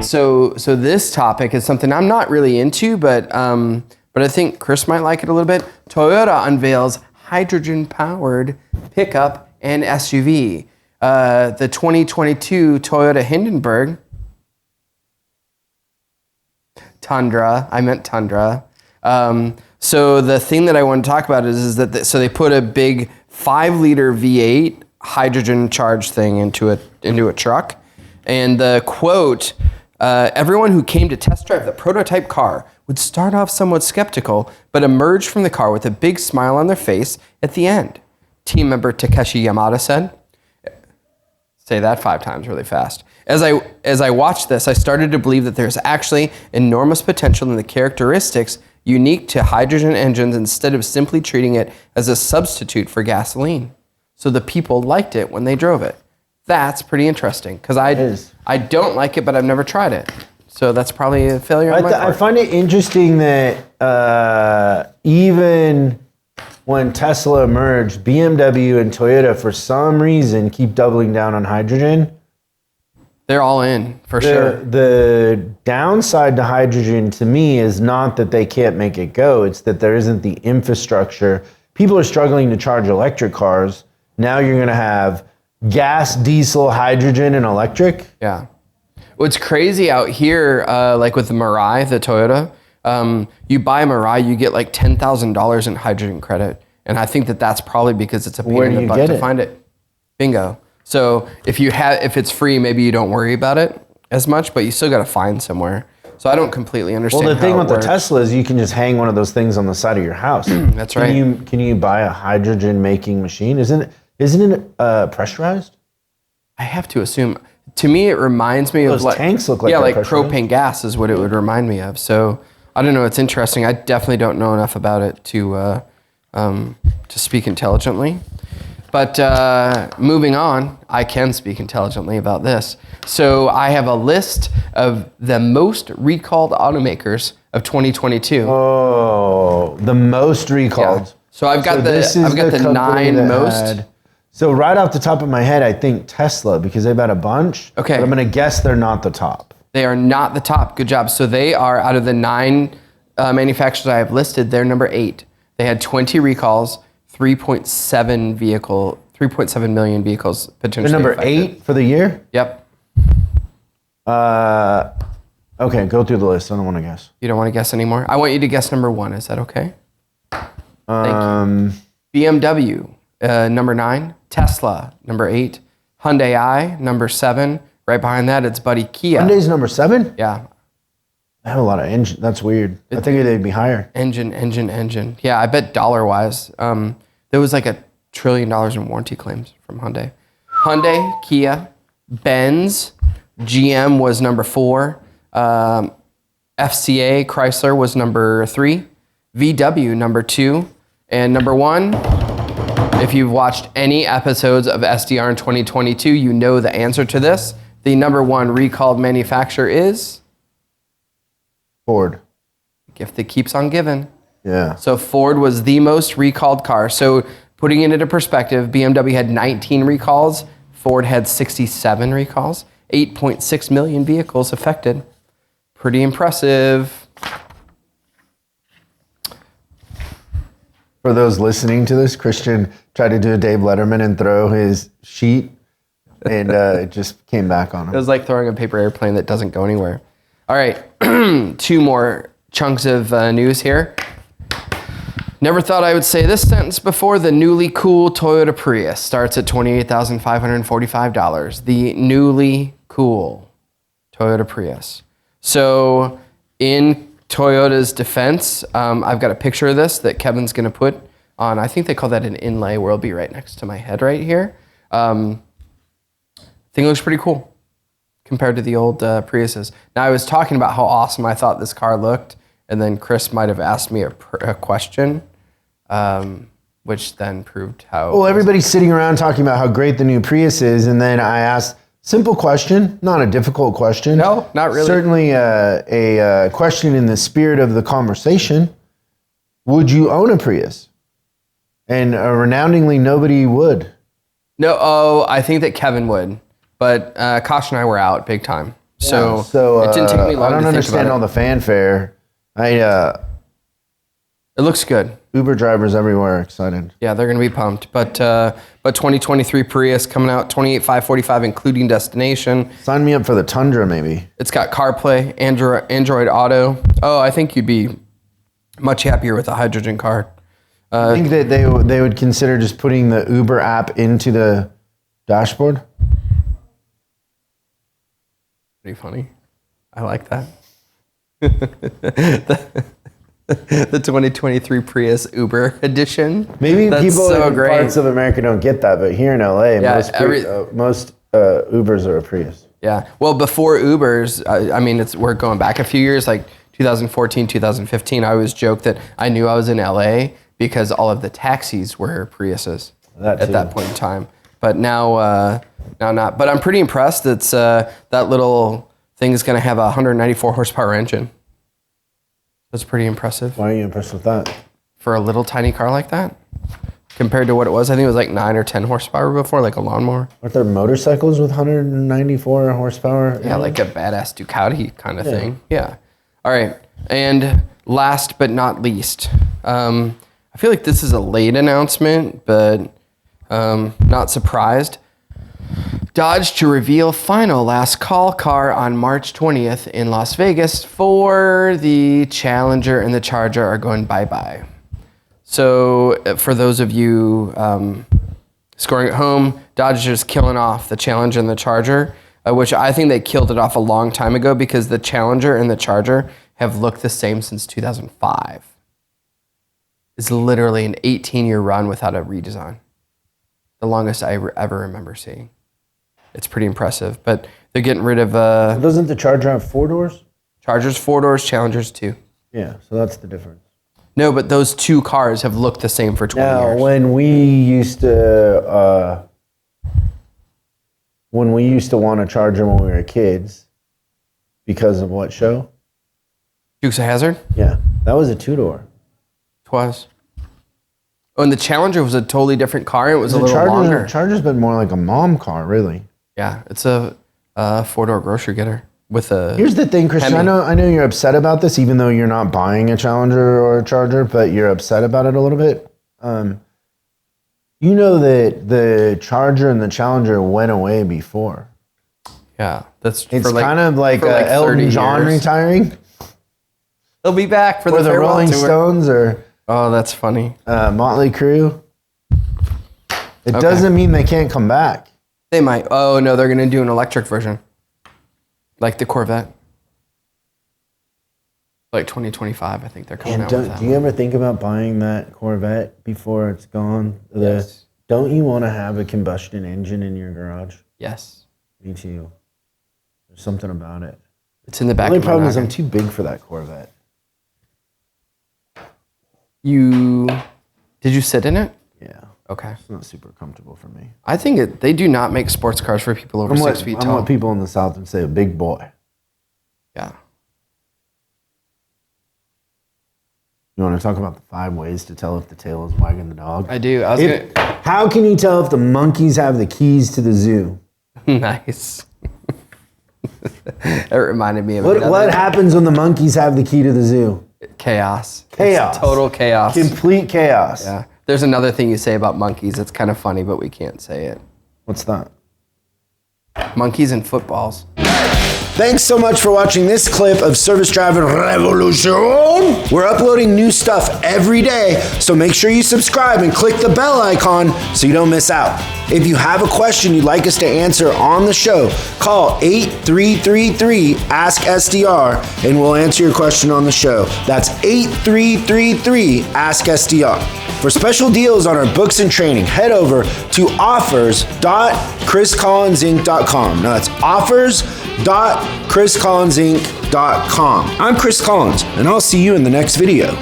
So this topic is something I'm not really into, but I think Chris might like it a little bit. Toyota unveils hydrogen-powered pickup and SUV. The 2022 Toyota Hindenburg Tundra. I meant Tundra. So the thing that I want to talk about is that so they put a big 5-liter V8 hydrogen charged thing into a truck, and the quote. Everyone who came to test drive the prototype car would start off somewhat skeptical, but emerge from the car with a big smile on their face at the end. Team member Takeshi Yamada said. Say that 5 times really fast. As I watched this, I started to believe that there's actually enormous potential in the characteristics unique to hydrogen engines instead of simply treating it as a substitute for gasoline. So the people liked it when they drove it. That's pretty interesting because I don't like it, but I've never tried it. So that's probably a failure on my part. I find it interesting that even when Tesla emerged, BMW and Toyota, for some reason, keep doubling down on hydrogen. They're all in, for sure. The downside to hydrogen, to me, is not that they can't make it go. It's that there isn't the infrastructure. People are struggling to charge electric cars. Now you're going to have gas, diesel, hydrogen, and electric. Yeah. What's crazy out here, like with the Mirai, the Toyota, you buy a Mirai, you get like $10,000 in hydrogen credit. And I think that that's probably because it's a pain in the butt to find it. Bingo. So if it's free, maybe you don't worry about it as much, but you still got to find somewhere. So I don't completely understand. Well, the thing with the Tesla is you can just hang one of those things on the side of your house. That's right. Can you buy a hydrogen making machine? Isn't it pressurized? I have to assume. To me, it reminds me of those tanks look like like propane gas is what it would remind me of. So I don't know. It's interesting. I definitely don't know enough about it to speak intelligently. But moving on, I can speak intelligently about this. So I have a list of the most recalled automakers of 2022. Oh, the most recalled. Yeah. So I've got the 9 most. So right off the top of my head, I think Tesla, because they've had a bunch. Okay. But I'm going to guess they're not the top. They are not the top. Good job. So they are, out of the 9 manufacturers I have listed, they're number 8. They had 20 recalls, 3.7 million vehicles potentially. They're number 8 for the year? Yep. Okay, go through the list. I don't want to guess. You don't want to guess anymore? I want you to guess number 1. Is that okay? Thank you. BMW, number 9. Tesla, number 8. Hyundai i, number 7. Right behind that, it's buddy Kia. Hyundai's number 7? Yeah. They have a lot of engine. That's weird. I think they'd be higher. Engine. Yeah, I bet dollar-wise. There was like $1 trillion in warranty claims from Hyundai. Hyundai, Kia, Benz, GM was number 4. FCA, Chrysler was number 3. VW, number 2. And number 1, if you've watched any episodes of SDR in 2022, you know the answer to this. The number 1 recalled manufacturer is? Ford. Gift that keeps on giving. Yeah. So Ford was the most recalled car. So putting it into perspective, BMW had 19 recalls. Ford had 67 recalls. 8.6 million vehicles affected. Pretty impressive. For those listening to this, Christian tried to do a Dave Letterman and throw his sheet, and it just came back on him. It was like throwing a paper airplane that doesn't go anywhere. All right, 2 more chunks of news here. Never thought I would say this sentence before. The newly cool Toyota Prius starts at $28,545. The newly cool Toyota Prius. So in Toyota's defense, I've got a picture of this that Kevin's going to put on, I think they call that an inlay, where it'll be right next to my head right here. I think it looks pretty cool compared to the old Priuses. Now, I was talking about how awesome I thought this car looked, and then Chris might have asked me a question, which then proved how... Well, everybody's sitting around talking about how great the new Prius is, and then I asked, simple question, not a difficult question. No, not really. Certainly a question in the spirit of the conversation. Would you own a Prius? And renowningly, nobody would. No, I think that Kevin would. But Kosh and I were out big time. So, it didn't take me long I don't to understand think all about the fanfare. it looks good. Uber drivers everywhere are excited. Yeah, they're going to be pumped. But 2023 Prius coming out, 28,545, including destination. Sign me up for the Tundra, maybe. It's got CarPlay, Android Auto. Oh, I think you'd be much happier with a hydrogen car. I think that they would consider just putting the Uber app into the dashboard. Pretty funny. I like that. The 2023 Prius Uber edition. Maybe That's people so in great. parts of America don't get that, but here in LA, Yeah, most Ubers are a Prius. Yeah. Well, before Ubers, I mean, we're going back a few years, like 2014, 2015. I always joke that I knew I was in LA because all of the taxis were Priuses at that point in time. But now not. But I'm pretty impressed. It's that little thing is going to have a 194 horsepower engine. That's pretty impressive. Why are you impressed with that? For a little tiny car like that, compared to what it was. I think it was like 9 or 10 horsepower before, like a lawnmower. Aren't there motorcycles with 194 horsepower? Yeah, like a badass Ducati kind of thing. Yeah. All right. And last but not least, I feel like this is a late announcement, but not surprised. Dodge to reveal final last call car on March 20th in Las Vegas for the Challenger and the Charger are going bye-bye. So for those of you scoring at home, Dodge is killing off the Challenger and the Charger, which I think they killed it off a long time ago because the Challenger and the Charger have looked the same since 2005. It's literally an 18-year run without a redesign. The longest I ever remember seeing. It's pretty impressive, but they're getting rid of... Doesn't the Charger have 4 doors? Charger's 4 doors, Challenger's 2. Yeah, so that's the difference. No, but those 2 cars have looked the same for 20 years. When we used to want a Charger when we were kids, because of what show? Dukes of Hazzard? Yeah, that was a 2-door. Twas. Oh, and the Challenger was a totally different car. It was a little longer. The Charger's been more like a mom car, really. Yeah, it's a 4-door grocery getter with a... Here's the thing, Christian. I know you're upset about this, even though you're not buying a Challenger or a Charger, but you're upset about it a little bit. You know that the Charger and the Challenger went away before. Yeah, it's kind of like Elton John retiring. They'll be back for the Rolling Stones or... Oh, that's funny. Motley Crue. It doesn't mean they can't come back. They might. Oh, no, they're going to do an electric version. Like the Corvette. Like 2025, I think they're coming out with that. Do you ever think about buying that Corvette before it's gone? Yes. Don't you want to have a combustion engine in your garage? Yes. Me too. There's something about it. It's in the back The of only problem is noggin. I'm too big for that Corvette. Did you sit in it? Yeah. Okay. It's not super comfortable for me. I think they do not make sports cars for people over 6 feet I'm tall. what people in the South would say a big boy. Yeah. You want to talk about the 5 ways to tell if the tail is wagging the dog? I do. How can you tell if the monkeys have the keys to the zoo? Nice. That reminded me of What happens when the monkeys have the key to the zoo? Chaos. Chaos. It's total chaos. Complete chaos. Yeah. There's another thing you say about monkeys. It's kind of funny, but we can't say it. What's that? Monkeys and footballs. Thanks so much for watching this clip of Service Driver Revolution. We're uploading new stuff every day, so make sure you subscribe and click the bell icon so you don't miss out. If you have a question you'd like us to answer on the show, call 8333-ASK-SDR and we'll answer your question on the show. That's 8333-ASK-SDR. For special deals on our books and training, head over to offers.chriscollinsinc.com. Now that's offers.chriscollinsinc.com. I'm Chris Collins, and I'll see you in the next video.